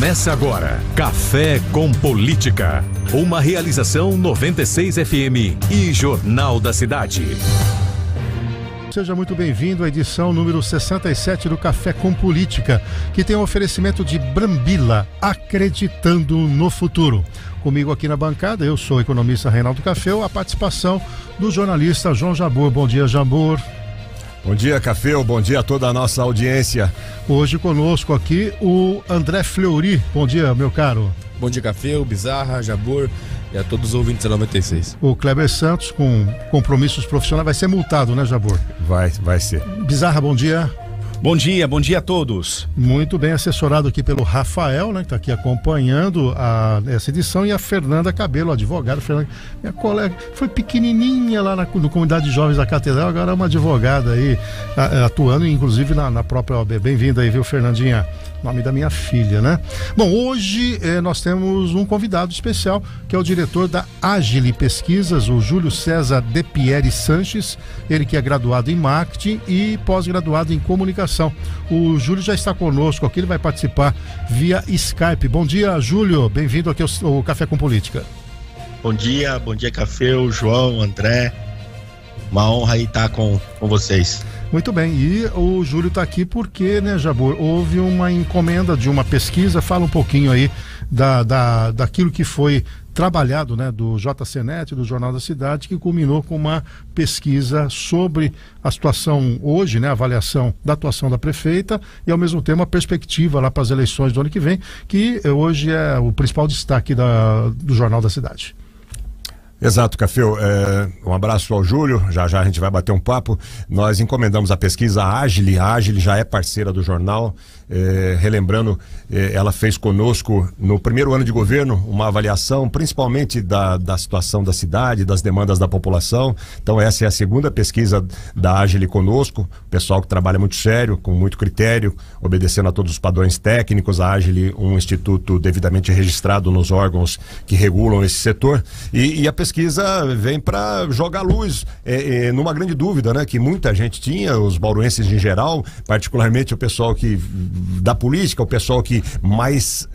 Começa agora, Café com Política. Uma realização 96 FM e Jornal da Cidade. Seja muito bem-vindo à edição número 67 do Café com Política, que tem um oferecimento de Brambila, acreditando no futuro. Comigo aqui na bancada, eu sou o economista Reinaldo Café, a participação do jornalista João Jabbour. Bom dia, Jabbour. Bom dia, Café, bom dia a toda a nossa audiência. Hoje conosco aqui o André Fleury. Bom dia, meu caro. Bom dia, Café, Bizarra, Jabbour e a todos os ouvintes da 96. O Kleber Santos, com compromissos profissionais, vai ser multado, né, Jabbour? Vai ser. Bizarra, bom dia. Bom dia a todos. Muito bem assessorado aqui pelo Rafael, né, que está aqui acompanhando essa edição, e a Fernanda Cabelo, advogada. Fernanda, minha colega, foi pequenininha lá no Comunidade de Jovens da Catedral, agora é uma advogada aí, atuando inclusive na própria OAB. Bem-vinda aí, viu, Fernandinha? Nome da minha filha, né? Bom, hoje nós temos um convidado especial, que é o diretor da Agile Pesquisas, o Júlio César De Pieri Sanches, ele que é graduado em marketing e pós-graduado em comunicação. O Júlio já está conosco aqui, ele vai participar via Skype. Bom dia, Júlio, bem-vindo aqui ao Café com Política. Bom dia, Café, o João, André, uma honra aí estar com vocês. Muito bem, e o Júlio está aqui porque, né, Jabbour, houve uma encomenda de uma pesquisa. Fala um pouquinho aí daquilo que foi trabalhado, né, do JCNet, do Jornal da Cidade, que culminou com uma pesquisa sobre a situação hoje, né, a avaliação da atuação da prefeita e ao mesmo tempo a perspectiva lá para as eleições do ano que vem, que hoje é o principal destaque do Jornal da Cidade. Exato, Café. Um abraço ao Júlio, já a gente vai bater um papo. Nós encomendamos a pesquisa Agile, a Agile já é parceira do jornal. Relembrando, ela fez conosco no primeiro ano de governo uma avaliação principalmente da situação da cidade, das demandas da população. Então essa é a segunda pesquisa da Agile conosco, pessoal que trabalha muito sério, com muito critério, obedecendo a todos os padrões técnicos. A Agile, um instituto devidamente registrado nos órgãos que regulam esse setor, e a pesquisa vem para jogar luz numa grande dúvida, né, que muita gente tinha, os bauruenses em geral, particularmente o pessoal da política, o pessoal que mais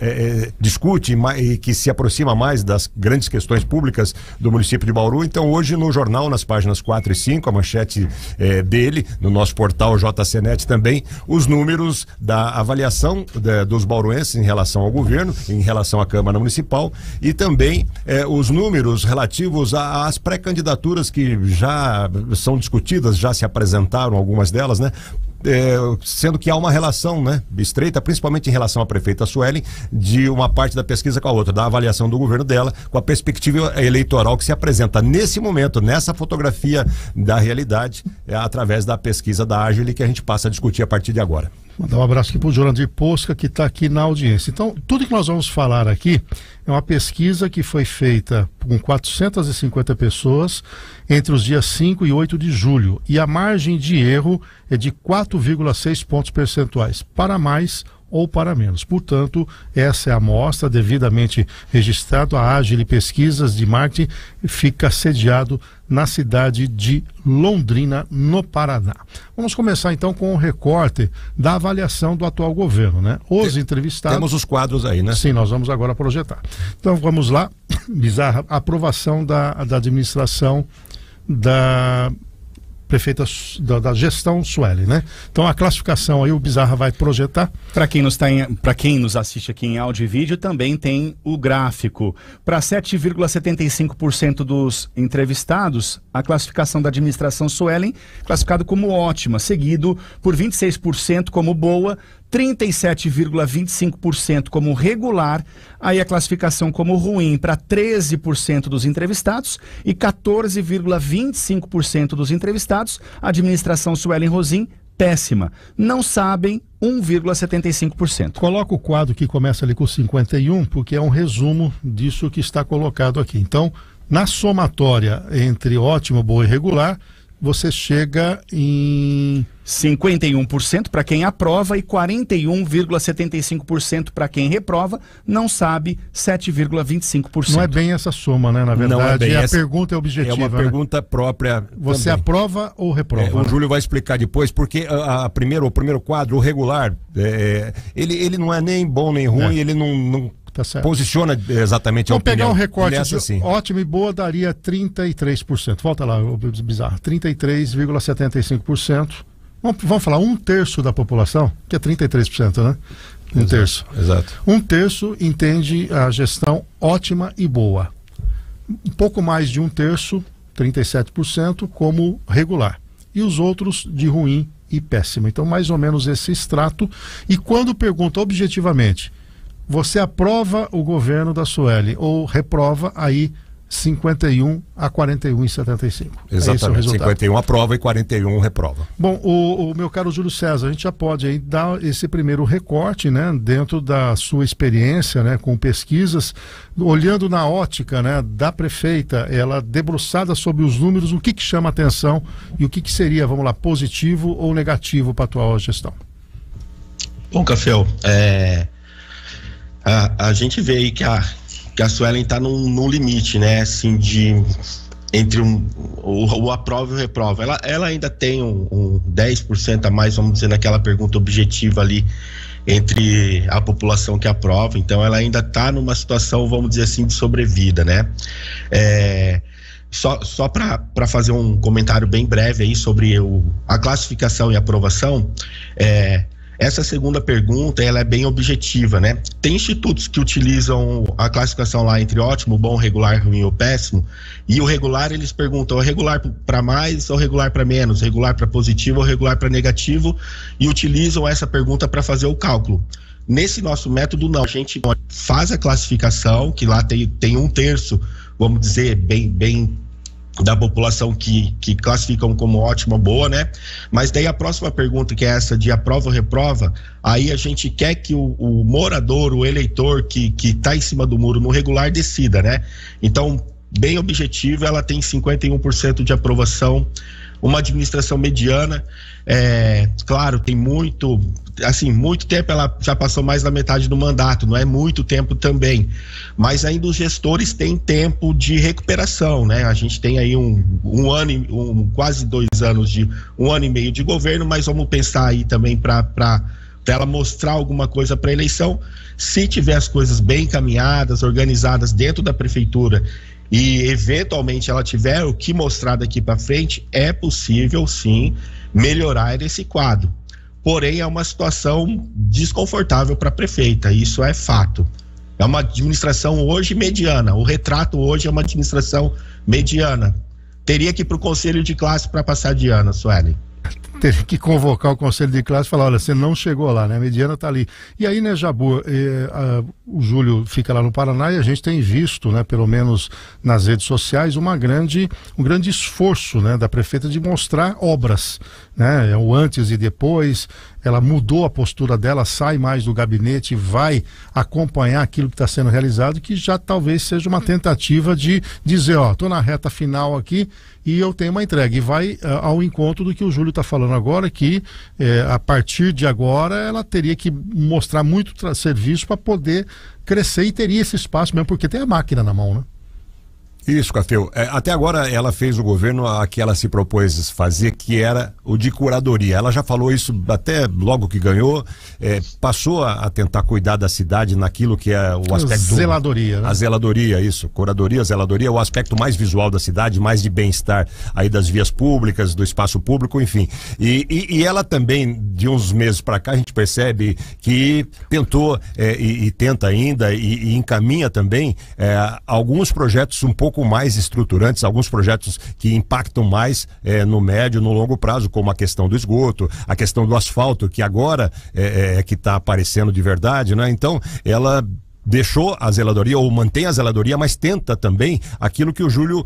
discute e que se aproxima mais das grandes questões públicas do município de Bauru. Então hoje no jornal, nas páginas 4 e 5, a manchete dele, no nosso portal JCNet também, os números da avaliação dos bauruenses em relação ao governo, em relação à Câmara Municipal, e também os números relativos às pré-candidaturas que já são discutidas, já se apresentaram algumas delas, né? Sendo que há uma relação, né, estreita, principalmente em relação à prefeita Suelen, de uma parte da pesquisa com a outra, da avaliação do governo dela, com a perspectiva eleitoral que se apresenta nesse momento, nessa fotografia da realidade, através da pesquisa da Agile, que a gente passa a discutir a partir de agora. Mandar um abraço aqui para o Jurandir Posca, que está aqui na audiência. Então, tudo que nós vamos falar aqui é uma pesquisa que foi feita com 450 pessoas entre os dias 5 e 8 de julho. E a margem de erro é de 4,6 pontos percentuais, para mais ou para menos. Portanto, essa é a amostra devidamente registrada. A Agile Pesquisas de Marketing fica sediado na cidade de Londrina, no Paraná. Vamos começar então com o recorte da avaliação do atual governo, né? Os entrevistados... Temos os quadros aí, né? Sim, nós vamos agora projetar. Então vamos lá. Bizarra, aprovação da administração da prefeita, da gestão Suelen, né? Então a classificação aí o Bizarra vai projetar. Para quem nos assiste aqui em áudio e vídeo, também tem o gráfico. Para 7,75% dos entrevistados, a classificação da administração Suelen, classificado como ótima, seguido por 26% como boa, 37,25% como regular, aí a classificação como ruim para 13% dos entrevistados e 14,25% dos entrevistados, a administração Suelen Rosim, péssima. Não sabem, 1,75%. Coloca o quadro que começa ali com 51, porque é um resumo disso que está colocado aqui. Então, na somatória entre ótimo, boa e regular, você chega em 51% para quem aprova e 41,75% para quem reprova. Não sabe, 7,25%. Não é bem essa soma, né? Na verdade, Não é bem a essa. pergunta é objetiva. É uma pergunta própria. Você também. aprova ou reprova? O Júlio vai explicar depois, porque o primeiro quadro, o regular, ele não é nem bom nem ruim, ele não Tá certo. posiciona exatamente a Vamos pegar opinião. um recorte Nessa, de sim. ótimo e boa, daria 33%. Volta lá, o bizarro. 33,75%. Vamos falar 1/3 da população, que é 33%, né? 1/3. Exato. 1/3 entende a gestão ótima e boa. Um pouco mais de 1/3, 37%, como regular. E os outros de ruim e péssima. Então, mais ou menos esse extrato. E quando pergunta objetivamente, você aprova o governo da Sueli ou reprova, aí 51 a 41,75. Exatamente, Esse é o resultado. 51 aprova e 41 reprova. Bom, o meu caro Júlio César, a gente já pode aí dar esse primeiro recorte, né, dentro da sua experiência, né, com pesquisas, olhando na ótica, né, da prefeita, ela debruçada sobre os números, o que chama atenção e o que seria, vamos lá, positivo ou negativo para a atual gestão. Bom, Caféu, a gente vê aí que a Suelen está num limite, né, assim, entre o aprova e o reprova. Ela ainda tem um 10% a mais, vamos dizer, naquela pergunta objetiva ali, entre a população que aprova. Então ela ainda está numa situação, vamos dizer assim, de sobrevida, né? Só para fazer um comentário bem breve aí sobre a classificação e aprovação, essa segunda pergunta, ela é bem objetiva, né? Tem institutos que utilizam a classificação lá entre ótimo, bom, regular, ruim ou péssimo, e o regular eles perguntam regular para mais ou regular para menos, regular para positivo ou regular para negativo, e utilizam essa pergunta para fazer o cálculo. Nesse nosso método não, a gente faz a classificação, que lá tem 1/3, vamos dizer, bem da população que classificam como ótima ou boa, né? Mas daí a próxima pergunta, que é essa de aprova ou reprova, aí a gente quer que o morador, o eleitor que tá em cima do muro no regular decida, né? Então, bem objetivo, ela tem 51% de aprovação, uma administração mediana, claro, tem muito tempo, ela já passou mais da metade do mandato, não é muito tempo também, mas ainda os gestores têm tempo de recuperação, né? A gente tem aí quase 2 anos um ano e meio de governo, mas vamos pensar aí também para ela mostrar alguma coisa para a eleição. Se tiver as coisas bem encaminhadas, organizadas dentro da prefeitura, e eventualmente ela tiver o que mostrar daqui para frente, é possível sim melhorar esse quadro. Porém, é uma situação desconfortável para a prefeita, isso é fato. É uma administração hoje mediana, o retrato hoje é uma administração mediana. Teria que ir para o conselho de classe para passar de ano, Sueli. Teria que convocar o conselho de classe e falar, olha, você não chegou lá, né? A mediana tá ali. E aí, né, Jabur, o Júlio fica lá no Paraná e a gente tem visto, né, pelo menos nas redes sociais, um grande esforço, né, da prefeita de mostrar obras, né? O antes e depois. Ela mudou a postura dela, sai mais do gabinete, vai acompanhar aquilo que está sendo realizado, que já talvez seja uma tentativa de dizer, estou na reta final aqui e eu tenho uma entrega. E vai ao encontro do que o Júlio está falando agora, que a partir de agora ela teria que mostrar muito serviço para poder crescer, e teria esse espaço mesmo, porque tem a máquina na mão, né? Isso, Cafeu. Até agora ela fez o governo a que ela se propôs fazer, que era o de curadoria. Ela já falou isso até logo que ganhou, passou a tentar cuidar da cidade naquilo que é o aspecto... Zeladoria, né? A zeladoria, isso. Curadoria, zeladoria, o aspecto mais visual da cidade, mais de bem-estar aí das vias públicas, do espaço público, enfim. E ela também, de uns meses para cá, a gente percebe que tentou e tenta ainda e encaminha também alguns projetos um pouco mais estruturantes, alguns projetos que impactam mais no médio, no longo prazo, como a questão do esgoto, a questão do asfalto, que agora que está aparecendo de verdade, né? Então, ela deixou a zeladoria ou mantém a zeladoria, mas tenta também aquilo que o Júlio,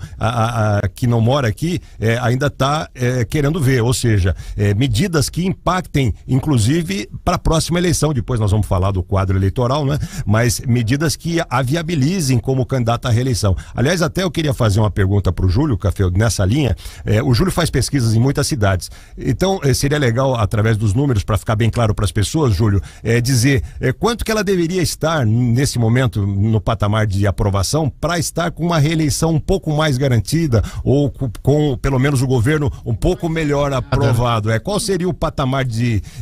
que não mora aqui, ainda está querendo ver, ou seja, medidas que impactem, inclusive, para a próxima eleição. Depois nós vamos falar do quadro eleitoral, né? Mas medidas que a viabilizem como candidato à reeleição. Aliás, até eu queria fazer uma pergunta para o Júlio, Café, nessa linha. O Júlio faz pesquisas em muitas cidades. Então, seria legal, através dos números, para ficar bem claro para as pessoas, Júlio, dizer quanto que ela deveria estar nesse momento no patamar de aprovação para estar com uma reeleição um pouco mais garantida ou com pelo menos o governo um pouco melhor aprovado. Qual seria o patamar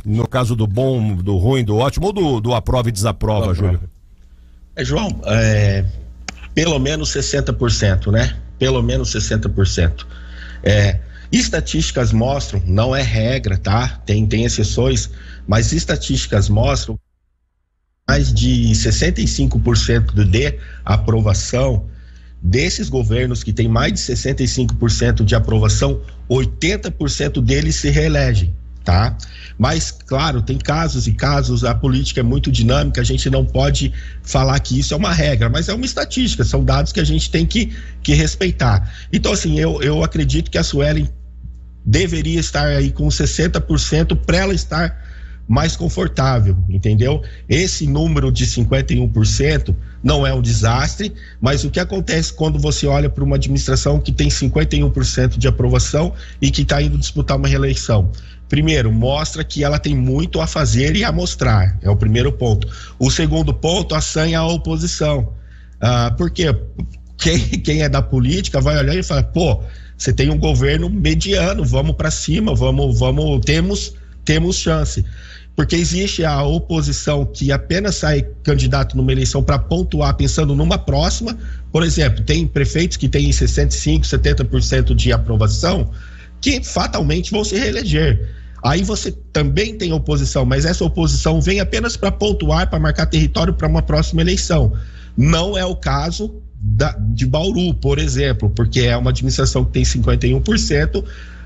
no caso do bom, do ruim, do ótimo ou do aprova e desaprova, Júlio? João, pelo menos 60%, né? Pelo menos 60%. Estatísticas mostram, não é regra, tá? Tem exceções, mas estatísticas mostram mais de 65% de aprovação. Desses governos que tem mais de 65% de aprovação, 80% deles se reelegem, tá? Mas, claro, tem casos e casos, a política é muito dinâmica, a gente não pode falar que isso é uma regra, mas é uma estatística, são dados que a gente tem que respeitar. Então, assim, eu acredito que a Suelen deveria estar aí com 60% para ela estar mais confortável, entendeu? Esse número de 51% não é um desastre, mas o que acontece quando você olha para uma administração que tem 51% de aprovação e que está indo disputar uma reeleição? Primeiro, mostra que ela tem muito a fazer e a mostrar, é o primeiro ponto. O segundo ponto, assanha a oposição. Porque quem é da política vai olhar e falar, pô, você tem um governo mediano, vamos para cima, temos chance. Porque existe a oposição que apenas sai candidato numa eleição para pontuar pensando numa próxima. Por exemplo, tem prefeitos que têm 65%, 70% de aprovação que fatalmente vão se reeleger. Aí você também tem oposição, mas essa oposição vem apenas para pontuar, para marcar território para uma próxima eleição. Não é o caso de Bauru, por exemplo, porque é uma administração que tem 51%,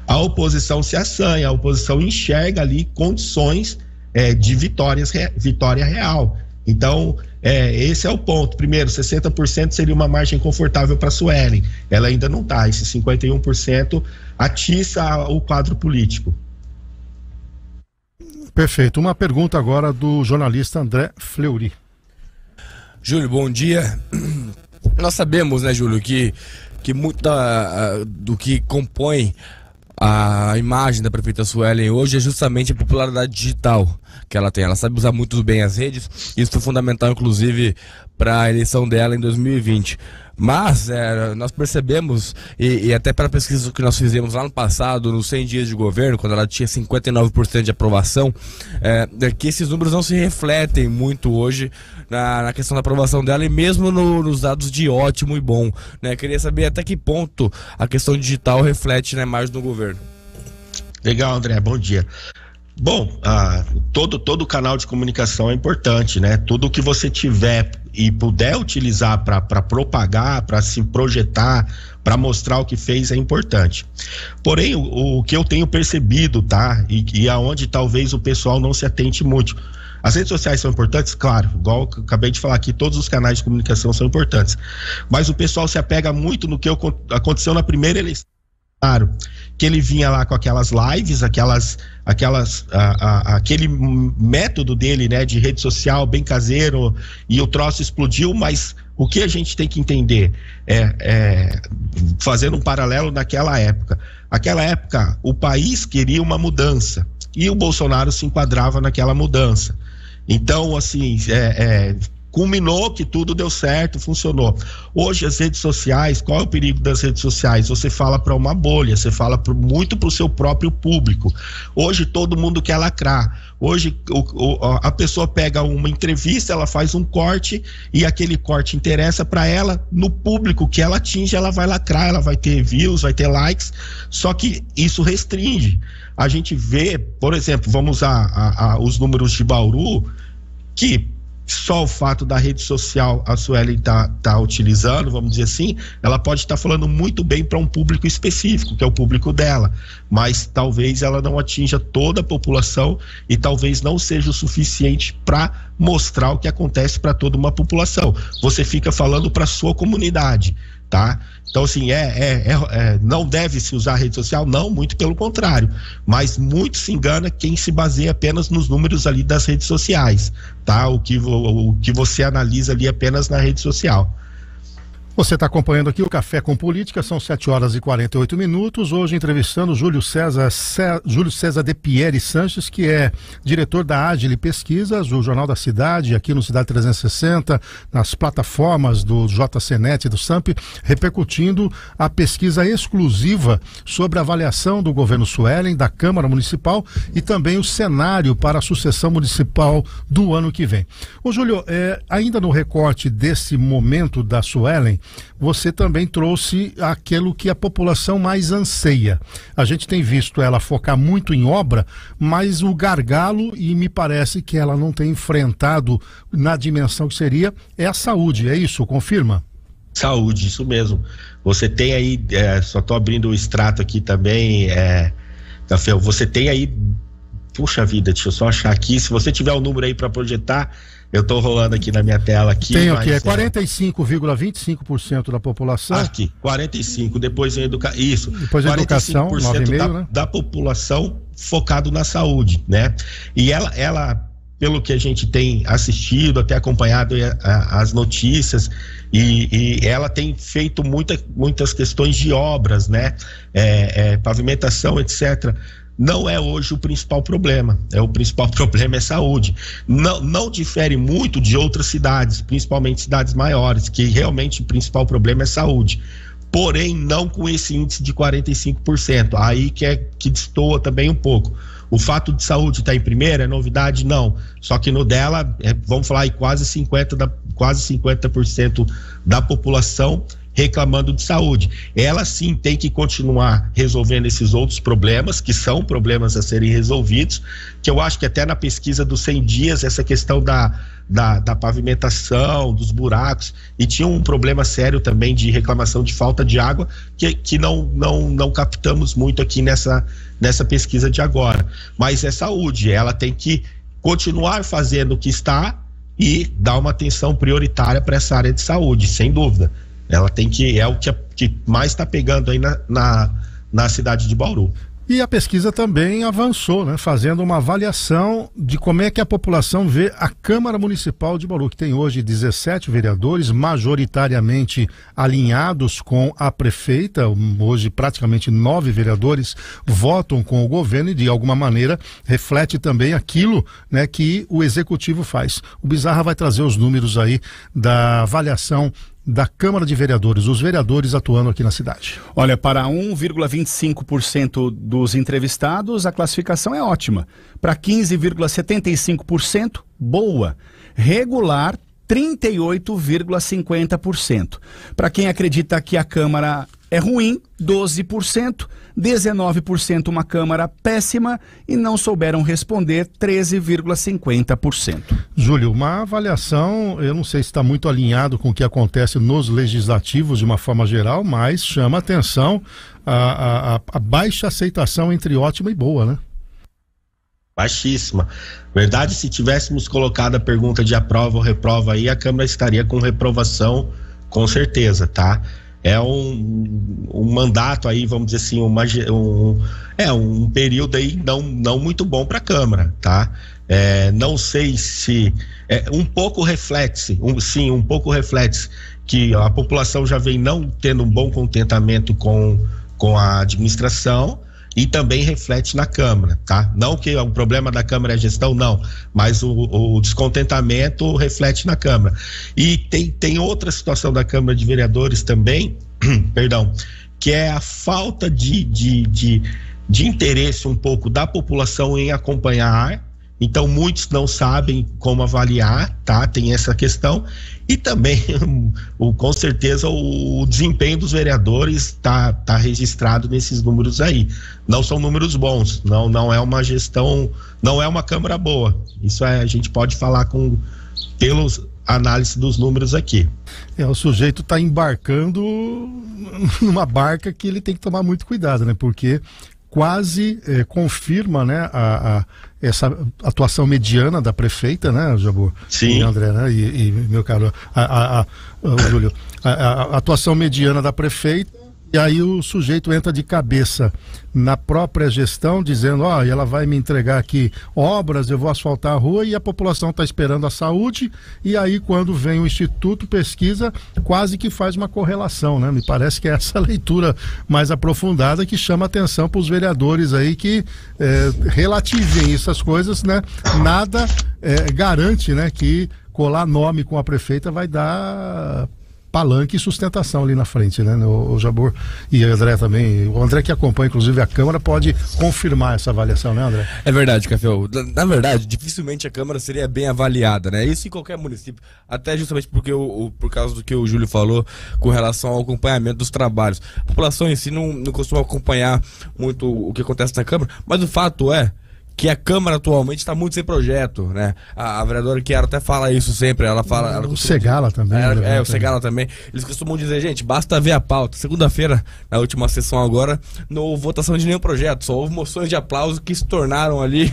a oposição se assanha, a oposição enxerga ali condições de vitória real. Então, esse é o ponto. Primeiro, 60% seria uma margem confortável para a Suelen. Ela ainda não está. Esse 51% atiça o quadro político. Perfeito. Uma pergunta agora do jornalista André Fleury. Júlio, bom dia. Nós sabemos, né, Júlio, que muito do que compõe a imagem da prefeita Suelen hoje é justamente a popularidade digital que ela tem. Ela sabe usar muito bem as redes. Isso foi fundamental, inclusive, para a eleição dela em 2020. Mas nós percebemos, e até pela pesquisa que nós fizemos lá no passado, nos 100 dias de governo, quando ela tinha 59% de aprovação, que esses números não se refletem muito hoje na questão da aprovação dela e mesmo nos dados de ótimo e bom, né? Queria saber até que ponto a questão digital reflete na imagem do governo. Legal, André, bom dia. Bom, todo canal de comunicação é importante, né? Tudo que você tiver e puder utilizar para propagar, para se projetar, para mostrar o que fez é importante. Porém, o que eu tenho percebido, tá? E aonde talvez o pessoal não se atente muito. As redes sociais são importantes? Claro, igual eu acabei de falar aqui, todos os canais de comunicação são importantes. Mas o pessoal se apega muito no que aconteceu na primeira eleição. Claro, que ele vinha lá com aquelas lives, aquele método dele, né, de rede social bem caseiro, e o troço explodiu, mas o que a gente tem que entender fazendo um paralelo naquela época. Aquela época, o país queria uma mudança e o Bolsonaro se enquadrava naquela mudança. Então, assim, culminou que tudo deu certo, funcionou. Hoje as redes sociais, qual é o perigo das redes sociais? Você fala para uma bolha, você fala muito para o seu próprio público. Hoje todo mundo quer lacrar. Hoje a pessoa pega uma entrevista, ela faz um corte e aquele corte interessa para ela, no público que ela atinge, ela vai lacrar, ela vai ter views, vai ter likes, só que isso restringe. A gente vê, por exemplo, vamos usar os números de Bauru, que só o fato da rede social a Suelen tá utilizando, vamos dizer assim, ela pode estar falando muito bem para um público específico, que é o público dela, mas talvez ela não atinja toda a população e talvez não seja o suficiente para mostrar o que acontece para toda uma população. Você fica falando para sua comunidade, tá? Então, assim, não deve se usar a rede social? Não, muito pelo contrário. Mas muito se engana quem se baseia apenas nos números ali das redes sociais, tá? O que você analisa ali apenas na rede social. Você está acompanhando aqui o Café com Política, são 7h48. Hoje entrevistando Júlio César de Pieri Sanches, que é diretor da Agile Pesquisas, do Jornal da Cidade, aqui no Cidade 360, nas plataformas do JCNet e do SAMP, repercutindo a pesquisa exclusiva sobre a avaliação do governo Suelen, da Câmara Municipal e também o cenário para a sucessão municipal do ano que vem. Ô Júlio, ainda no recorte desse momento da Suelen, você também trouxe aquilo que a população mais anseia. A gente tem visto ela focar muito em obra, mas o gargalo, e me parece que ela não tem enfrentado na dimensão que seria, é a saúde, é isso? Confirma? Saúde, isso mesmo. Você tem aí, só estou abrindo o extrato aqui também, Café, você tem aí, puxa vida, deixa eu só achar aqui, se você tiver o número aí para projetar, eu estou rolando aqui na minha tela aqui. Tem aqui, 45,25% da população. Aqui, 45%, depois vem isso. Depois a educação, 9,5%, né? Da população focado na saúde, né? E ela, pelo que a gente tem assistido, até acompanhado as notícias, e ela tem feito muitas questões de obras, né? Pavimentação, etc., não é hoje o principal problema. O principal problema é saúde. Não difere muito de outras cidades, principalmente cidades maiores, que realmente o principal problema é saúde. Porém, não com esse índice de 45%. Aí que destoa também um pouco. O fato de saúde estar em primeiro é novidade? Não. Só que no dela, vamos falar aí, quase 50% da população reclamando de saúde. Ela sim tem que continuar resolvendo esses outros problemas, que são problemas a serem resolvidos, que eu acho que até na pesquisa dos 100 dias, essa questão da pavimentação, dos buracos, e tinha um problema sério também de reclamação de falta de água, que não captamos muito aqui nessa pesquisa de agora. Mas é saúde, ela tem que continuar fazendo o que está e dar uma atenção prioritária para essa área de saúde, sem dúvida. Ela tem que, o que mais está pegando aí na cidade de Bauru. E a pesquisa também avançou, né? Fazendo uma avaliação de como é que a população vê a Câmara Municipal de Bauru, que tem hoje 17 vereadores, majoritariamente alinhados com a prefeita. Hoje praticamente 9 vereadores votam com o governo e de alguma maneira reflete também aquilo, né, que o executivo faz. O Bizarra vai trazer os números aí da avaliação da Câmara de Vereadores, os vereadores atuando aqui na cidade. Olha, para 1,25% dos entrevistados, a classificação é ótima. Para 15,75%, boa. Regular, 38,50%. Para quem acredita que a Câmara é ruim, 12%, 19% uma Câmara péssima e não souberam responder, 13,50%. Júlio, uma avaliação, eu não sei se está muito alinhado com o que acontece nos legislativos de uma forma geral, mas chama atenção a baixa aceitação entre ótima e boa, né? Baixíssima. Verdade, se tivéssemos colocado a pergunta de aprova ou reprova aí, a Câmara estaria com reprovação, com certeza, tá? É um mandato aí, vamos dizer assim, um período aí não muito bom para a Câmara, tá? Não sei se um pouco reflete que a população já vem não tendo um bom contentamento com a administração e também reflete na Câmara, tá? Não que o problema da Câmara é a gestão, não, mas o descontentamento reflete na Câmara. E tem outra situação da Câmara de Vereadores também, perdão, que é a falta de interesse um pouco da população em acompanhar. Então muitos não sabem como avaliar, tá? Tem essa questão. E também, com certeza, o desempenho dos vereadores tá registrado nesses números aí. Não são números bons, não é uma gestão, não é uma Câmara boa. Isso a gente pode falar com pelos análise dos números aqui. O sujeito está embarcando numa barca que ele tem que tomar muito cuidado, né? Porque quase confirma, né, essa atuação mediana da prefeita, né, Jabor? Sim. E André, né? E meu caro Júlio, a atuação mediana da prefeita. E aí o sujeito entra de cabeça na própria gestão, dizendo, ela vai me entregar aqui obras, eu vou asfaltar a rua, e a população está esperando a saúde, e aí quando vem o Instituto Pesquisa, quase que faz uma correlação, né? Me parece que é essa leitura mais aprofundada que chama atenção para os vereadores aí que relativem essas coisas, né? Nada garante, né, que colar nome com a prefeita vai dar palanque e sustentação ali na frente, né? O Jabor e o André também. O André que acompanha, inclusive, a Câmara, pode confirmar essa avaliação, né, André? É verdade, Caféu. Na verdade, dificilmente a Câmara seria bem avaliada, né? Isso em qualquer município. Até justamente porque por causa do que o Júlio falou com relação ao acompanhamento dos trabalhos. A população em si não costuma acompanhar muito o que acontece na Câmara, mas o fato é que a Câmara atualmente está muito sem projeto, né? A vereadora Chiara até fala isso sempre, ela fala... O Segala também. O Segala também. Eles costumam dizer, gente, basta ver a pauta. Segunda-feira, na última sessão agora, não houve votação de nenhum projeto, só houve moções de aplauso que se tornaram ali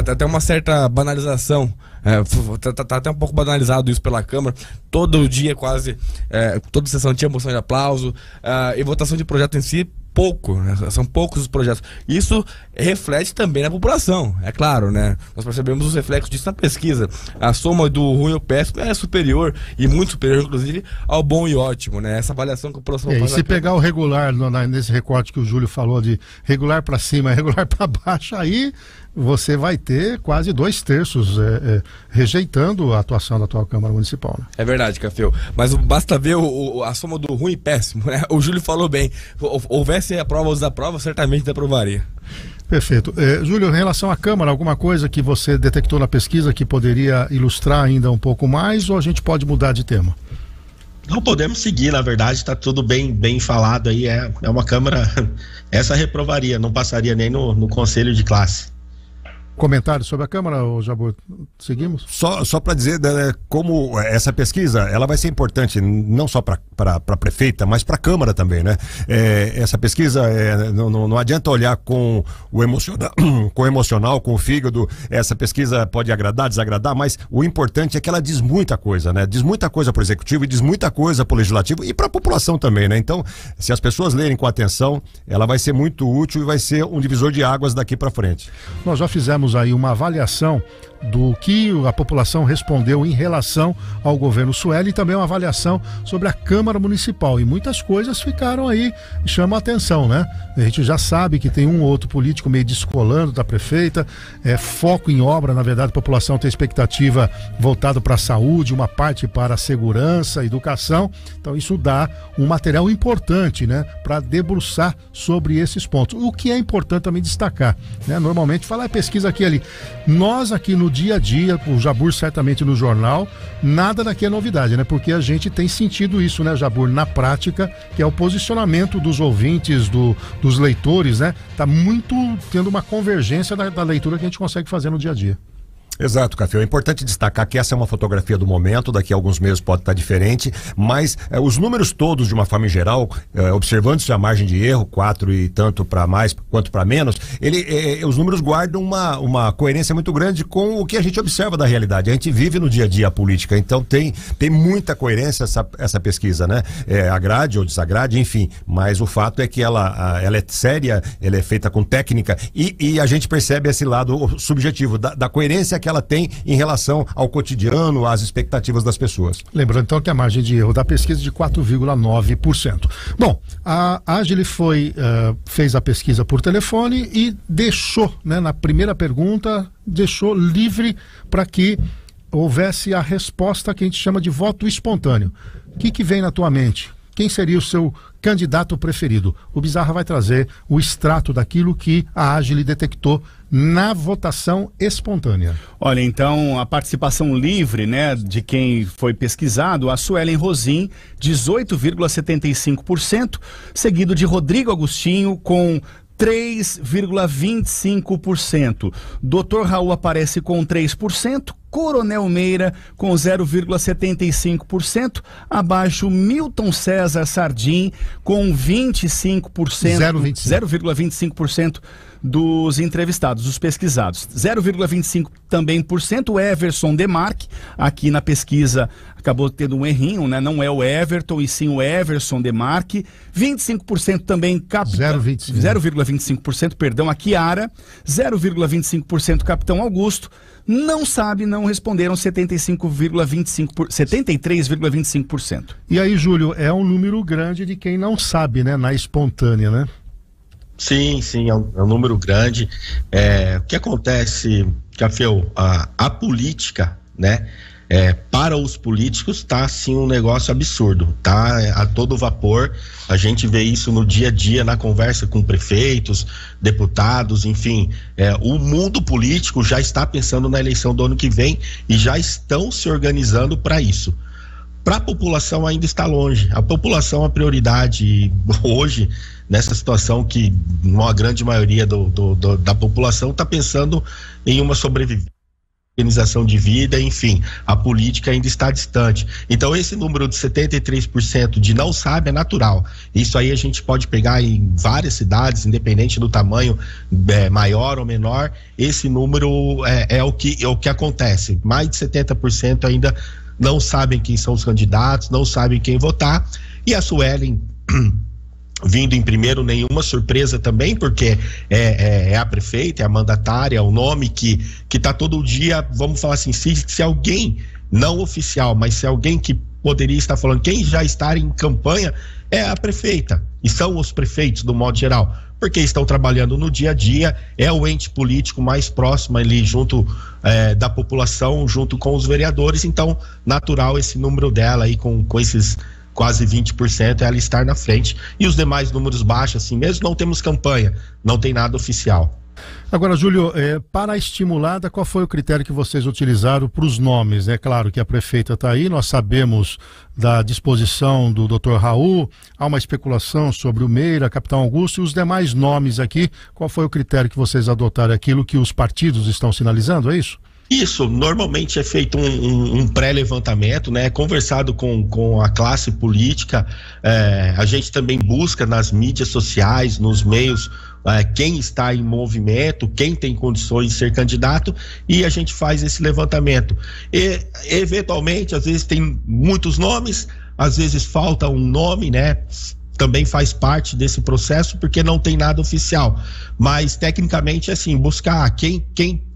até uma certa banalização. Tá até um pouco banalizado isso pela Câmara. Todo dia quase, toda sessão tinha moção de aplauso, e votação de projeto em si, pouco, né? São poucos os projetos. Isso reflete também na população, é claro, né? Nós percebemos os reflexos disso na pesquisa. A soma do ruim e o péssimo é superior, e muito superior, inclusive, ao bom e ótimo, né? Essa avaliação que a população faz. E se pegar o regular, nesse recorte que o Júlio falou de regular para cima e regular para baixo, aí você vai ter quase 2/3 rejeitando a atuação da atual Câmara Municipal, né? É verdade, Caféu. Mas basta ver a soma do ruim e péssimo, né? O Júlio falou bem. Houvesse a prova ou desaprova, certamente aprovaria. Perfeito. Júlio, em relação à Câmara, alguma coisa que você detectou na pesquisa que poderia ilustrar ainda um pouco mais, ou a gente pode mudar de tema? Não podemos seguir, na verdade, está tudo bem falado aí. É uma Câmara, essa reprovaria, não passaria nem no Conselho de Classe. Comentários sobre a Câmara, ou Jabor? Seguimos? Só para dizer, né, como essa pesquisa ela vai ser importante não só para a prefeita, mas para a Câmara também, né? Essa pesquisa não adianta olhar com o emocional, com o fígado. Essa pesquisa pode agradar, desagradar, mas o importante é que ela diz muita coisa, né? Diz muita coisa para o Executivo e diz muita coisa para o Legislativo e para a população também, né? Então, se as pessoas lerem com atenção, ela vai ser muito útil e vai ser um divisor de águas daqui para frente. Nós já fizemos aí uma avaliação do que a população respondeu em relação ao governo Sueli e também uma avaliação sobre a Câmara Municipal, e muitas coisas ficaram aí, chamam a atenção, né? A gente já sabe que tem um ou outro político meio descolando da prefeita, foco em obra, na verdade a população tem expectativa voltada para a saúde, uma parte para a segurança, educação, então isso dá um material importante, né, para debruçar sobre esses pontos. O que é importante também destacar, né? Normalmente fala pesquisa aqui e ali, nós aqui no dia a dia, o Jabur certamente no jornal, nada daqui é novidade, né? Porque a gente tem sentido isso, né, Jabur, na prática, que é o posicionamento dos ouvintes, dos leitores, né? Tá muito tendo uma convergência da leitura que a gente consegue fazer no dia a dia. Exato, Café. É importante destacar que essa é uma fotografia do momento, daqui a alguns meses pode estar diferente, mas os números todos, de uma forma em geral, observando-se a margem de erro, 4 e tanto para mais quanto para menos, os números guardam uma coerência muito grande com o que a gente observa da realidade. A gente vive no dia a dia a política, então tem muita coerência essa pesquisa, né? Agrade ou desagrade, enfim, mas o fato é que ela é séria, ela é feita com técnica e a gente percebe esse lado subjetivo da coerência que ela tem em relação ao cotidiano, às expectativas das pessoas. Lembrando então que a margem de erro da pesquisa é de 4,9%. Bom, a Agile fez a pesquisa por telefone e deixou, né, na primeira pergunta, deixou livre para que houvesse a resposta que a gente chama de voto espontâneo. O que vem na tua mente? Quem seria o seu candidato preferido? O Bizarra vai trazer o extrato daquilo que a Agile detectou na votação espontânea. Olha, então, a participação livre, né, de quem foi pesquisado, a Suelen Rosim, 18,75%, seguido de Rodrigo Agostinho, com 3,25%. Dr. Raul aparece com 3%, Coronel Meira com 0,75%, abaixo Milton César Sardim com 0,25% dos entrevistados, dos pesquisados. 0,25% também o Everson Demarque, aqui na pesquisa acabou tendo um errinho, né? Não é o Everton e sim o Everson Demarque. 25% também 0,25%, perdão, a Chiara. 0,25% Capitão Augusto. Não sabe, não responderam 73,25%. E aí, Júlio, é um número grande de quem não sabe, né? Na espontânea, né? Sim, é um número grande. O que acontece, Café, a política, né? Para os políticos está assim um negócio absurdo, tá a todo vapor. A gente vê isso no dia a dia, na conversa com prefeitos, deputados, enfim. O mundo político já está pensando na eleição do ano que vem e já estão se organizando para isso. Para a população ainda está longe. A população é a prioridade hoje, nessa situação que uma grande maioria da população está pensando em uma sobrevivência, organização de vida, enfim, a política ainda está distante. Então esse número de 73% de não sabe é natural. Isso aí a gente pode pegar em várias cidades, independente do tamanho, maior ou menor, esse número é o que acontece. Mais de 70% ainda não sabem quem são os candidatos, não sabem quem votar, e a Suelen vindo em primeiro, nenhuma surpresa também, porque é a prefeita, é a mandatária, é o nome que tá todo dia, vamos falar assim, se alguém não oficial, mas se alguém que poderia estar falando, quem já está em campanha é a prefeita, e são os prefeitos do modo geral, porque estão trabalhando no dia a dia, é o ente político mais próximo ali junto da população, junto com os vereadores, então natural esse número dela aí com esses quase 20%, ela estar na frente, e os demais números baixos, assim mesmo, não temos campanha, não tem nada oficial. Agora, Júlio, para a estimulada, qual foi o critério que vocês utilizaram para os nomes? É claro que a prefeita está aí, nós sabemos da disposição do Dr. Raul, há uma especulação sobre o Meira, Capitão Augusto e os demais nomes aqui. Qual foi o critério que vocês adotaram? Aquilo que os partidos estão sinalizando, é isso? Isso, normalmente é feito um pré-levantamento, né? Conversado com a classe política, a gente também busca nas mídias sociais, nos meios, quem está em movimento, quem tem condições de ser candidato, e a gente faz esse levantamento. E, eventualmente, às vezes tem muitos nomes, às vezes falta um nome, né? Também faz parte desse processo, porque não tem nada oficial. Mas, tecnicamente, assim, buscar quem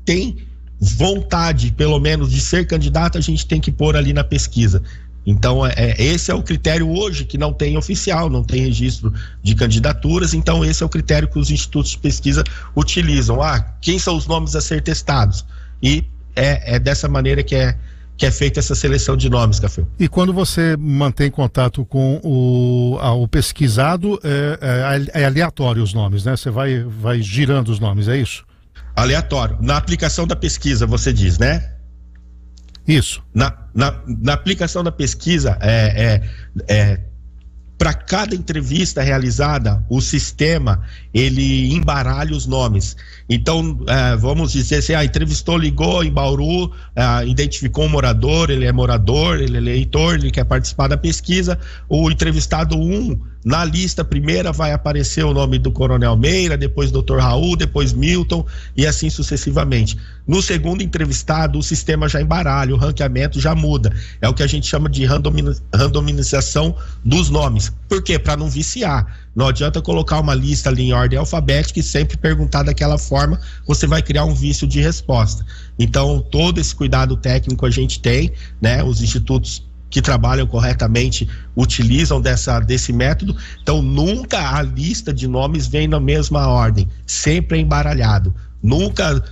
tem vontade, pelo menos, de ser candidato, a gente tem que pôr ali na pesquisa. Então, esse é o critério hoje, que não tem oficial, não tem registro de candidaturas, então esse é o critério que os institutos de pesquisa utilizam. Quem são os nomes a ser testados? E é dessa maneira que é feita essa seleção de nomes, Café. E quando você mantém contato com o pesquisado, é aleatório os nomes, né? Você vai girando os nomes, é isso? Aleatório. Na aplicação da pesquisa, você diz, né? Isso. Na aplicação da pesquisa, para cada entrevista realizada, o sistema, ele embaralha os nomes. Então, vamos dizer assim, entrevistou, ligou em Bauru, identificou um morador, ele é morador, ele é eleitor, ele quer participar da pesquisa. O entrevistado 1, na lista primeira vai aparecer o nome do Coronel Meira, depois Dr. Raul, depois Milton e assim sucessivamente. No segundo entrevistado, o sistema já embaralha, o ranqueamento já muda. É o que a gente chama de randomização dos nomes. Por quê? Para não viciar. Não adianta colocar uma lista ali em ordem alfabética e sempre perguntar daquela forma, você vai criar um vício de resposta. Então, todo esse cuidado técnico a gente tem, né? Os institutos que trabalham corretamente utilizam desse método. Então, nunca a lista de nomes vem na mesma ordem, sempre é embaralhado. Nunca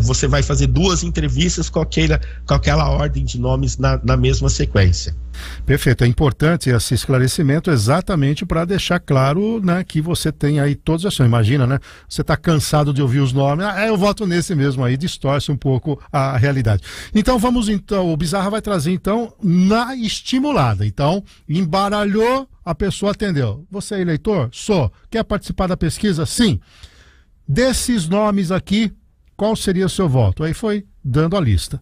você vai fazer 2 entrevistas com aquela ordem de nomes na mesma sequência. Perfeito, é importante esse esclarecimento exatamente para deixar claro, né, que você tem aí todas as ações. Imagina, né? Você está cansado de ouvir os nomes, eu voto nesse mesmo aí, distorce um pouco a realidade. Então o Bizarra vai trazer então na estimulada. Então, embaralhou, a pessoa atendeu. Você é eleitor? Sou. Quer participar da pesquisa? Sim. Desses nomes aqui, qual seria o seu voto? Aí foi dando a lista.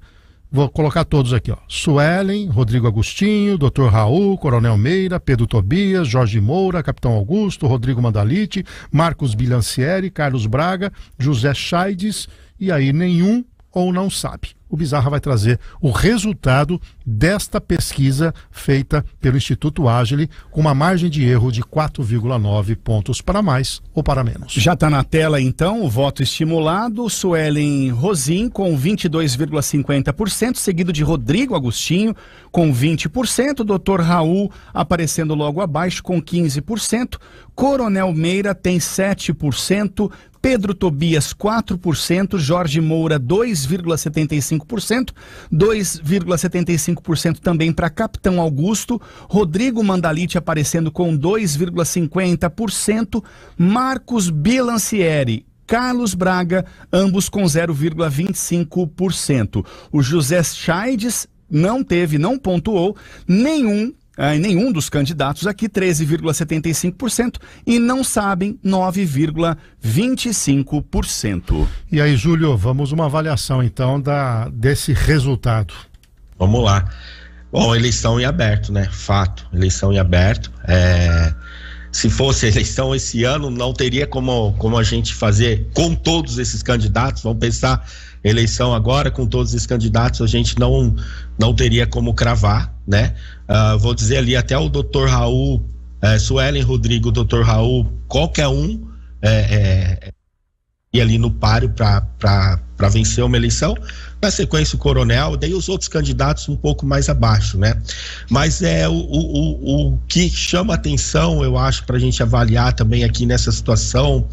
Vou colocar todos aqui, ó. Suelen, Rodrigo Agostinho, Dr. Raul, Coronel Meira, Pedro Tobias, Jorge Moura, Capitão Augusto, Rodrigo Mandalite, Marcos Bilancieri, Carlos Braga, José Chaides, e aí nenhum ou não sabe. O Bizarra vai trazer o resultado desta pesquisa feita pelo Instituto Agile, com uma margem de erro de 4,9 pontos para mais ou para menos. Já está na tela, então, o voto estimulado. Suelen Rosim com 22,50%, seguido de Rodrigo Agostinho com 20%, Dr. Raul aparecendo logo abaixo com 15%, Coronel Meira tem 7%, Pedro Tobias 4%, Jorge Moura 2,75%, 2,75% também para Capitão Augusto, Rodrigo Mandalite aparecendo com 2,50%, Marcos Bilancieri, Carlos Braga, ambos com 0,25%. O José Chaides não pontuou nenhum dos candidatos aqui, 13,75%, e não sabem 9,25%. E aí, Júlio, vamos uma avaliação então desse resultado. Vamos lá. Bom, eleição em aberto, né? Fato, eleição em aberto. Se fosse eleição esse ano, não teria como a gente fazer com todos esses candidatos. Vamos pensar eleição agora com todos esses candidatos, a gente não teria como cravar, né? Vou dizer ali até o Dr. Raul, Suelen Rodrigo, Dr. Raul, qualquer um e ali no páreo para vencer uma eleição. Na sequência o Coronel, daí os outros candidatos um pouco mais abaixo, né? Mas o que chama atenção, eu acho, para a gente avaliar também aqui nessa situação,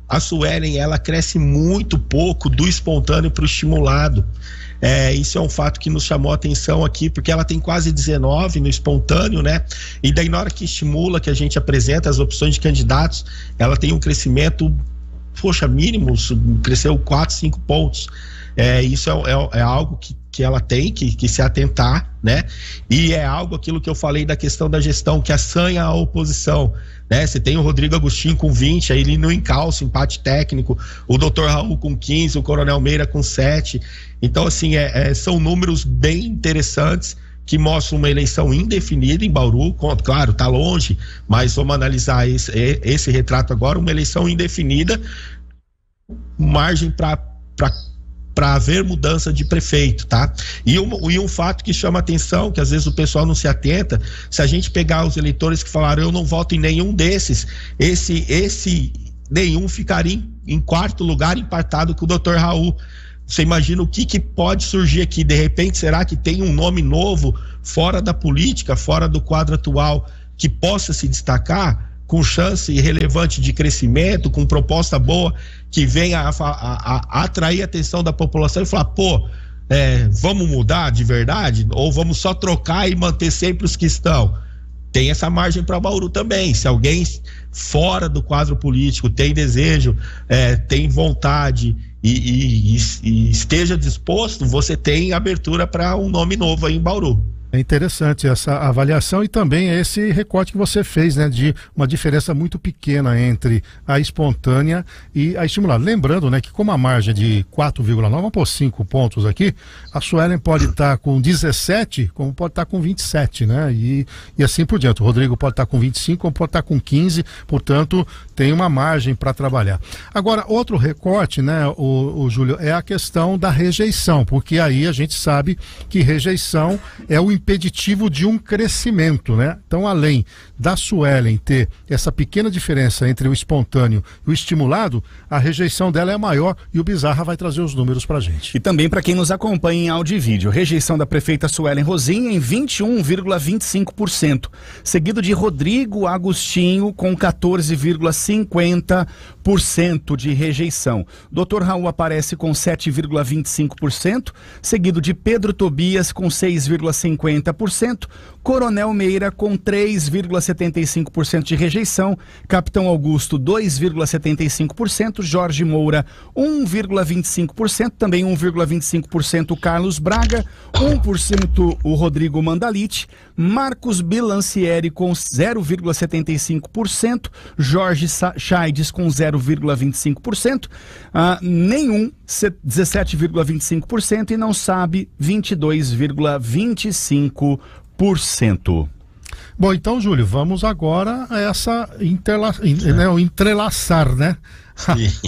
a Suelen, ela cresce muito pouco do espontâneo para o estimulado. Isso é um fato que nos chamou a atenção aqui, porque ela tem quase 19 no espontâneo, né? E daí na hora que estimula, que a gente apresenta as opções de candidatos, ela tem um crescimento, mínimo, cresceu 4, 5 pontos. Isso é algo que ela tem que se atentar, né? E é algo, aquilo que eu falei da questão da gestão, que assanha a oposição, né? Você tem o Rodrigo Agostinho com 20, aí ele no encalço, empate técnico, o Dr. Raul com 15, o Coronel Meira com 7. Então, assim, são números bem interessantes que mostram uma eleição indefinida em Bauru. Claro, tá longe, mas vamos analisar esse retrato agora, uma eleição indefinida, margem para haver mudança de prefeito, tá? E um fato que chama atenção, que às vezes o pessoal não se atenta, se a gente pegar os eleitores que falaram eu não voto em nenhum desses, esse nenhum ficaria em quarto lugar, empatado com o Dr. Raul. Você imagina o que pode surgir aqui? De repente, será que tem um nome novo fora da política, fora do quadro atual, que possa se destacar com chance relevante de crescimento, com proposta boa, que venha a atrair a atenção da população e falar, vamos mudar de verdade? Ou vamos só trocar e manter sempre os que estão? Tem essa margem para Bauru também. Se alguém fora do quadro político tem desejo, tem vontade e esteja disposto, você tem abertura para um nome novo aí em Bauru. É interessante essa avaliação e também esse recorte que você fez, né, de uma diferença muito pequena entre a espontânea e a estimulada. Lembrando, né, que como a margem é de 4,9, vamos pôr 5 pontos aqui, a Suelen pode estar com 17, como pode estar com 27, né, e assim por diante. O Rodrigo pode estar com 25, como pode estar com 15, portanto, tem uma margem para trabalhar. Agora, outro recorte, né, o Júlio, é a questão da rejeição, porque aí a gente sabe que rejeição é o impeditivo de um crescimento, né? Então, além da Suelen ter essa pequena diferença entre o espontâneo e o estimulado, a rejeição dela é maior e o Bizarra vai trazer os números pra gente. E também para quem nos acompanha em áudio e vídeo, rejeição da prefeita Suelen Rosim em 21,25%, seguido de Rodrigo Agostinho com 14,50% de rejeição. Dr. Raul aparece com 7,25%, seguido de Pedro Tobias com 6,50%, Coronel Meira com 3,75% de rejeição, Capitão Augusto 2,75%, Jorge Moura 1,25%, também 1,25% o Carlos Braga, 1% o Rodrigo Mandalite, Marcos Bilancieri com 0,75%, Jorge Chaides com 0,75%, 0,25%, nenhum 17,25% e não sabe 22,25%. Bom, então, Júlio, vamos agora a o entrelaçar, né?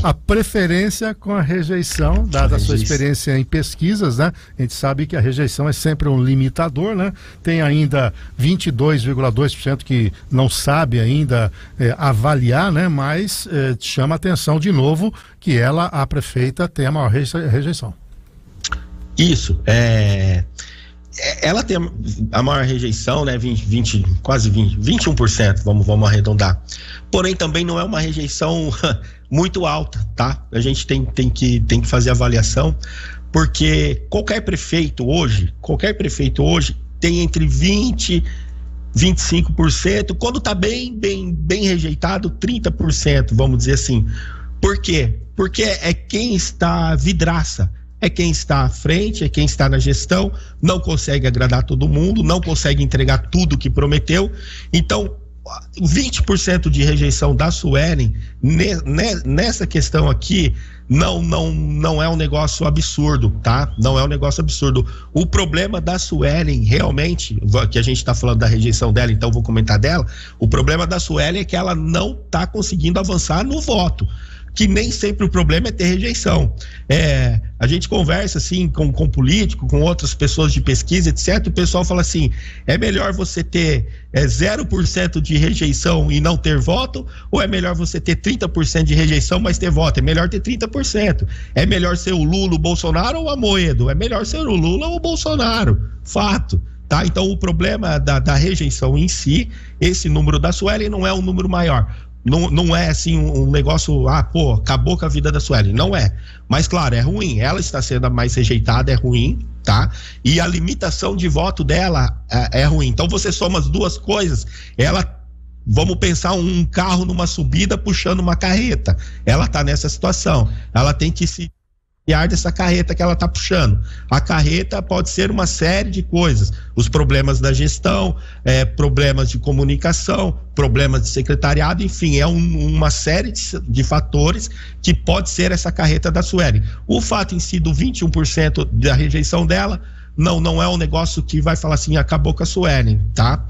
A preferência com a rejeição, dada a sua experiência em pesquisas, né? A gente sabe que a rejeição é sempre um limitador, né? Tem ainda 22,2% que não sabe ainda avaliar, né? Mas chama atenção de novo que a prefeita, tem a maior rejeição. Isso, ela tem a maior rejeição, né? Quase 21%, vamos arredondar. Porém, também não é uma rejeição muito alta, tá? A gente tem que fazer avaliação, porque qualquer prefeito hoje tem entre 20% e 25%, quando tá bem rejeitado, 30%, vamos dizer assim. Por quê? Porque é quem está vidraça. É quem está à frente, é quem está na gestão, não consegue agradar todo mundo, não consegue entregar tudo que prometeu. Então, 20% de rejeição da Suelen nessa questão aqui não é um negócio absurdo, tá? Não é um negócio absurdo. O problema da Suelen, realmente, que a gente está falando da rejeição dela, então vou comentar dela. O problema da Suelen é que ela não está conseguindo avançar no voto. Que nem sempre o problema é ter rejeição. A gente conversa assim com político, com outras pessoas de pesquisa, etc. O pessoal fala assim: é melhor você ter 0% de rejeição e não ter voto, ou é melhor você ter 30% de rejeição, mas ter voto? É melhor ter 30%. É melhor ser o Lula, o Bolsonaro ou o Amoedo? É melhor ser o Lula ou o Bolsonaro. Fato. Tá? Então o problema da rejeição em si, esse número da Suelen não é um número maior. Não é assim um negócio, acabou com a vida da Suelen. Não é. Mas, claro, é ruim. Ela está sendo a mais rejeitada, é ruim, tá? E a limitação de voto dela é ruim. Então, você soma as duas coisas, vamos pensar um carro numa subida puxando uma carreta. Ela está nessa situação. Ela tem que se dessa carreta que ela está puxando. A carreta pode ser uma série de coisas, os problemas da gestão, problemas de comunicação, problemas de secretariado, enfim, uma série de fatores que pode ser essa carreta da Suelen. O fato em si do 21% da rejeição dela não é um negócio que vai falar assim, acabou com a Suelen, tá?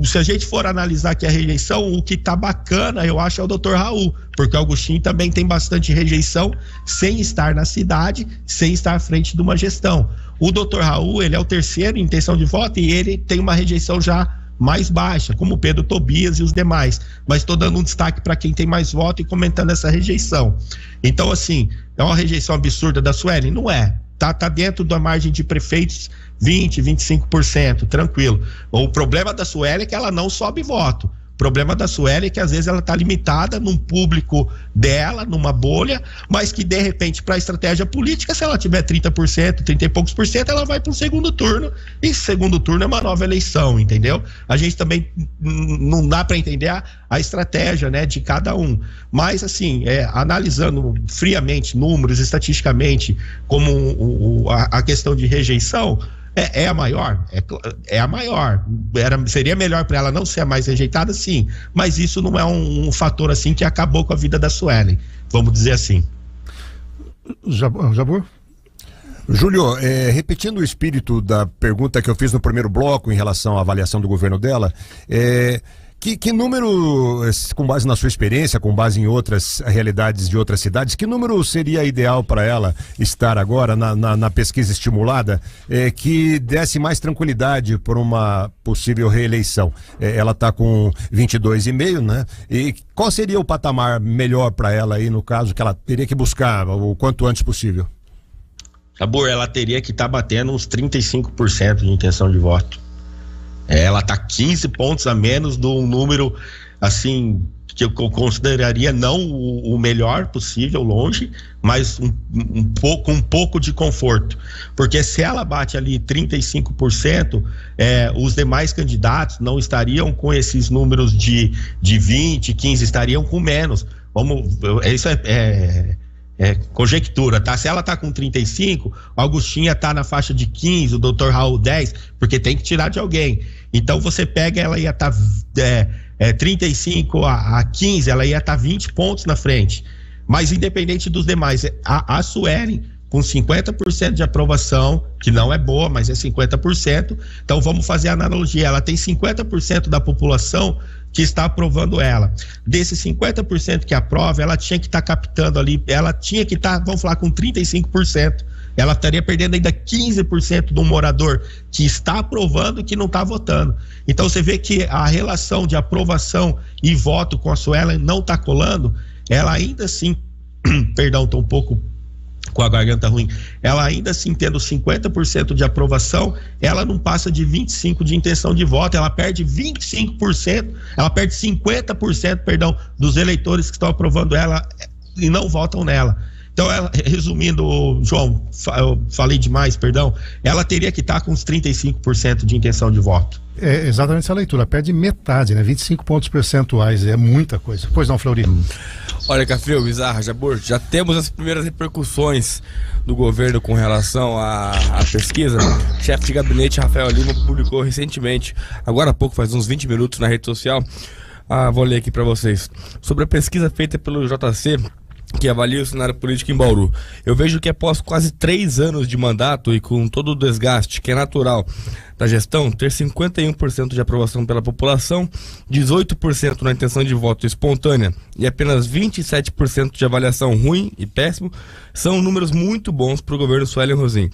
Se a gente for analisar aqui a rejeição, o que tá bacana, eu acho, é o Dr. Raul, porque o Agostinho também tem bastante rejeição sem estar na cidade, sem estar à frente de uma gestão. O Dr. Raul, ele é o terceiro em intenção de voto e ele tem uma rejeição já mais baixa, como o Pedro Tobias e os demais, mas estou dando um destaque para quem tem mais voto e comentando essa rejeição. Então, assim, é uma rejeição absurda da Suelen? Não é. Tá dentro da margem de prefeitos 20%, 25%, tranquilo. O problema da Suelen é que ela não sobe voto. O problema da Suelen é que às vezes ela está limitada num público dela, numa bolha, mas que de repente para a estratégia política, se ela tiver 30%, 30 e poucos por cento, ela vai para o segundo turno, e segundo turno é uma nova eleição, entendeu? A gente também não dá para entender a estratégia, né, de cada um, mas assim, analisando friamente números, estatisticamente, como a questão de rejeição, é a maior, é a maior. Seria melhor para ela não ser a mais rejeitada, sim, mas isso não é um fator assim que acabou com a vida da Suelen, vamos dizer assim. Jabor? Júlio, repetindo o espírito da pergunta que eu fiz no primeiro bloco em relação à avaliação do governo dela, que número, com base na sua experiência, com base em outras realidades de outras cidades, que número seria ideal para ela estar agora na pesquisa estimulada, que desse mais tranquilidade por uma possível reeleição? Ela está com 22,5, né? E qual seria o patamar melhor para ela aí, no caso, que ela teria que buscar o quanto antes possível? Sabor, ela teria que estar batendo uns 35% de intenção de voto. Ela tá 15 pontos a menos do número, assim, que eu consideraria não o melhor possível, longe, mas um pouco de conforto. Porque se ela bate ali 35%, os demais candidatos não estariam com esses números de 20, 15, estariam com menos. Isso é conjectura, tá? Se ela tá com 35, a Augustinha tá na faixa de 15, o Dr. Raul 10, porque tem que tirar de alguém. Então você pega, ela ia estar 35 a 15, ela ia estar 20 pontos na frente. Mas independente dos demais, a Suelen com 50% de aprovação, que não é boa, mas é 50%. Então vamos fazer a analogia, ela tem 50% da população que está aprovando ela. Desses 50% que aprova, ela tinha que estar captando ali, ela tinha que estar, vamos falar, com 35%. Ela estaria perdendo ainda 15% do morador que está aprovando e que não está votando. Então você vê que a relação de aprovação e voto com a Suelen não está colando. Ela ainda assim, perdão, estou um pouco com a garganta ruim, ela ainda assim tendo 50% de aprovação, ela não passa de 25% de intenção de voto, ela perde 25%, ela perde 50%, perdão, dos eleitores que estão aprovando ela e não votam nela. Então, resumindo, João, eu falei demais, perdão, ela teria que estar com uns 35% de intenção de voto. É exatamente essa leitura, perde metade, né? 25 pontos percentuais, é muita coisa. Pois não, Fleury? Olha, Café, Bizarra, Jabor, já temos as primeiras repercussões do governo com relação à pesquisa. O chefe de gabinete, Rafael Lima, publicou recentemente, agora há pouco, faz uns 20 minutos na rede social, vou ler aqui para vocês, sobre a pesquisa feita pelo JC, que avalia o cenário político em Bauru. Eu vejo que após quase 3 anos de mandato e com todo o desgaste que é natural da gestão, ter 51% de aprovação pela população, 18% na intenção de voto espontânea e apenas 27% de avaliação ruim e péssimo, são números muito bons para o governo Suelen Rosim.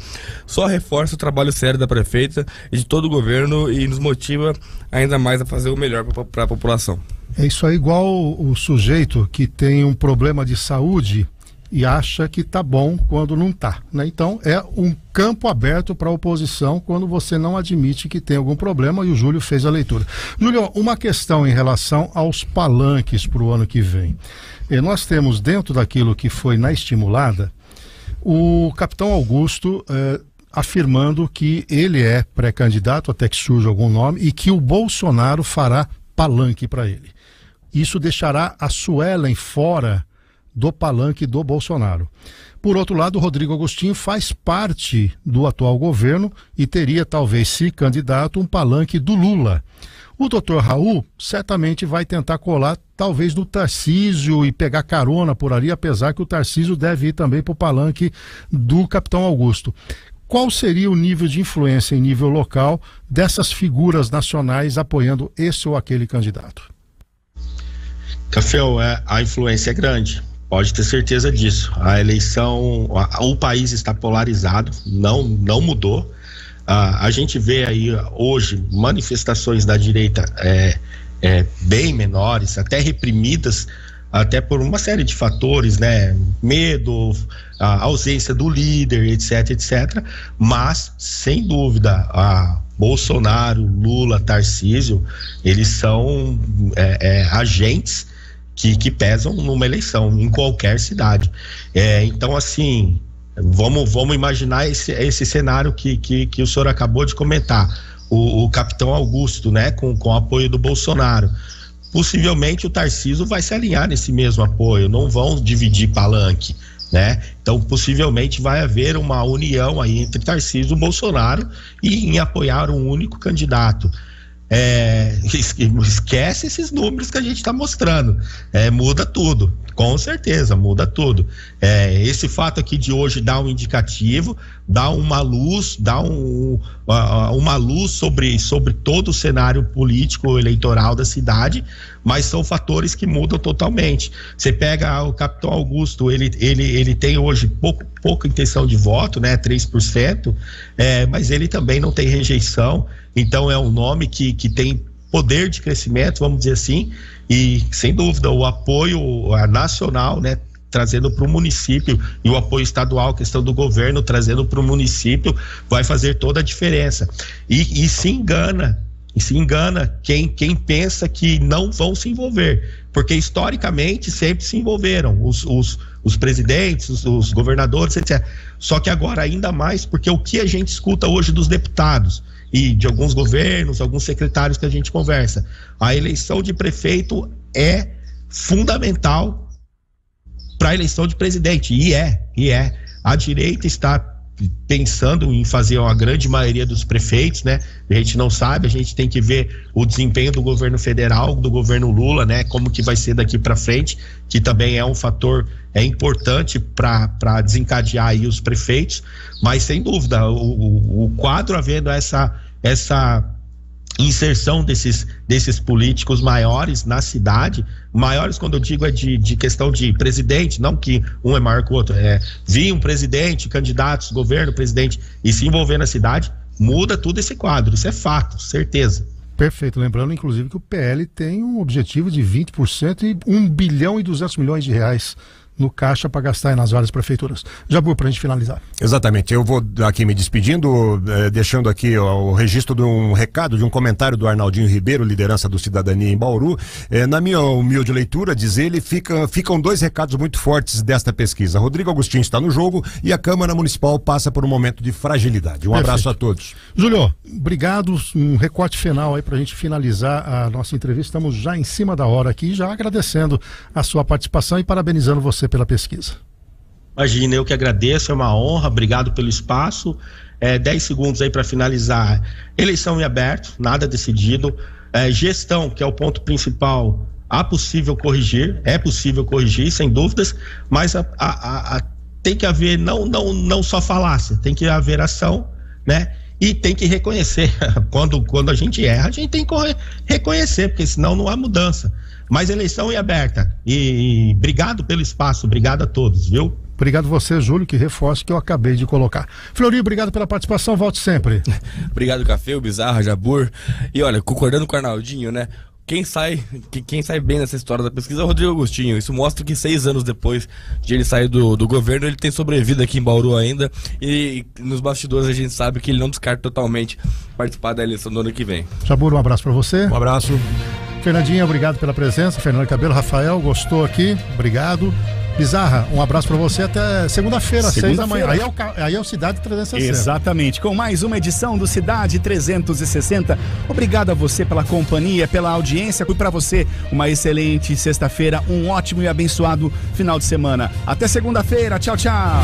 Só reforça o trabalho sério da prefeita e de todo o governo e nos motiva ainda mais a fazer o melhor para a população. É isso aí, igual o sujeito que tem um problema de saúde e acha que tá bom quando não tá, né? Então é um campo aberto para a oposição quando você não admite que tem algum problema, e o Júlio fez a leitura. Júlio, uma questão em relação aos palanques para o ano que vem. Nós temos dentro daquilo que foi na estimulada, o capitão Augusto afirmando que ele é pré-candidato, até que surja algum nome, e que o Bolsonaro fará palanque para ele. Isso deixará a Suelen fora do palanque do Bolsonaro. Por outro lado, o Rodrigo Agostinho faz parte do atual governo e teria, talvez, se candidato, um palanque do Lula. O doutor Raul certamente vai tentar colar, talvez, no Tarcísio e pegar carona por ali, apesar que o Tarcísio deve ir também para o palanque do capitão Augusto. Qual seria o nível de influência em nível local dessas figuras nacionais apoiando esse ou aquele candidato? Café, a influência é grande, pode ter certeza disso. A eleição, o país está polarizado, não mudou. A gente vê aí hoje manifestações da direita bem menores, até reprimidas, até por uma série de fatores, né? Medo, a ausência do líder, etc. Mas, sem dúvida, Bolsonaro, Lula, Tarcísio, eles são agentes que pesam numa eleição, em qualquer cidade. Então, assim, vamos imaginar esse cenário que o senhor acabou de comentar. O capitão Augusto, né? Com o apoio do Bolsonaro. Possivelmente o Tarcísio vai se alinhar nesse mesmo apoio, não vão dividir palanque, né? Então possivelmente vai haver uma união aí entre Tarcísio e Bolsonaro e em apoiar um único candidato. Esquece esses números que a gente está mostrando, muda tudo, com certeza muda tudo. Esse fato aqui de hoje dá um indicativo, dá uma luz, uma luz sobre todo o cenário político eleitoral da cidade, mas são fatores que mudam totalmente. Você pega o capitão Augusto, ele tem hoje pouca intenção de voto, né, 3%, mas ele também não tem rejeição, então é um nome que tem poder de crescimento, vamos dizer assim, e sem dúvida o apoio nacional, né, trazendo para o município, e o apoio estadual, questão do governo trazendo para o município, vai fazer toda a diferença. E se engana quem pensa que não vão se envolver, porque historicamente sempre se envolveram os presidentes, os governadores, etc. Só que agora ainda mais, porque o que a gente escuta hoje dos deputados e de alguns governos, alguns secretários que a gente conversa, a eleição de prefeito é fundamental para a eleição de presidente, e é. A direita está pensando em fazer a grande maioria dos prefeitos, né? A gente não sabe, a gente tem que ver o desempenho do governo federal, do governo Lula, né? Como que vai ser daqui para frente, que também é um fator importante para desencadear aí os prefeitos, mas sem dúvida o quadro havendo essa inserção desses políticos maiores na cidade, maiores quando eu digo é de questão de presidente, não que um é maior que o outro, vir um presidente, candidatos, governo, presidente e se envolver na cidade, muda tudo esse quadro, isso é fato, certeza. Perfeito, lembrando inclusive que o PL tem um objetivo de 20% e 1 bilhão e 200 milhões de reais no caixa para gastar aí nas várias prefeituras. Jabur, para a gente finalizar. Exatamente, eu vou aqui me despedindo, deixando aqui o registro de um recado, de um comentário do Arnaldinho Ribeiro, liderança do Cidadania em Bauru. Na minha humilde leitura, diz ele, ficam 2 recados muito fortes desta pesquisa. Rodrigo Agostinho está no jogo e a Câmara Municipal passa por um momento de fragilidade. Um abraço a todos. Júlio, obrigado, um recorte final aí para a gente finalizar a nossa entrevista. Estamos já em cima da hora aqui, já agradecendo a sua participação e parabenizando você pela pesquisa. Imagina, eu que agradeço, é uma honra, obrigado pelo espaço. 10 segundos aí para finalizar. Eleição em aberto, nada decidido. Gestão, que é o ponto principal, é possível corrigir, sem dúvidas, mas tem que haver não só falácia, tem que haver ação, né? E tem que reconhecer, quando a gente erra, a gente tem que reconhecer, porque senão não há mudança. Mas eleição é aberta. E obrigado pelo espaço, obrigado a todos, viu? Obrigado você, Júlio, que reforço que eu acabei de colocar. Fleury, obrigado pela participação, volte sempre. Obrigado, Café, Bizarra, Jabur. E olha, concordando com o Arnaldinho, né? Quem sai bem nessa história da pesquisa é o Rodrigo Agostinho. Isso mostra que 6 anos depois de ele sair do governo, ele tem sobrevivido aqui em Bauru ainda. E nos bastidores a gente sabe que ele não descarta totalmente participar da eleição do ano que vem. Jabur, um abraço para você. Um abraço. Fernandinha, obrigado pela presença. Fernando Cabelo, Rafael, gostou aqui? Obrigado. Bizarra, um abraço para você até segunda-feira, às 6 da manhã. Aí é o Cidade 360. Exatamente, com mais uma edição do Cidade 360. Obrigado a você pela companhia, pela audiência. E para você, uma excelente sexta-feira, um ótimo e abençoado final de semana. Até segunda-feira, tchau, tchau.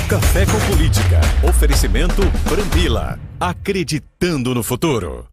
Café com Política. Oferecimento Brambila. Acreditando no futuro.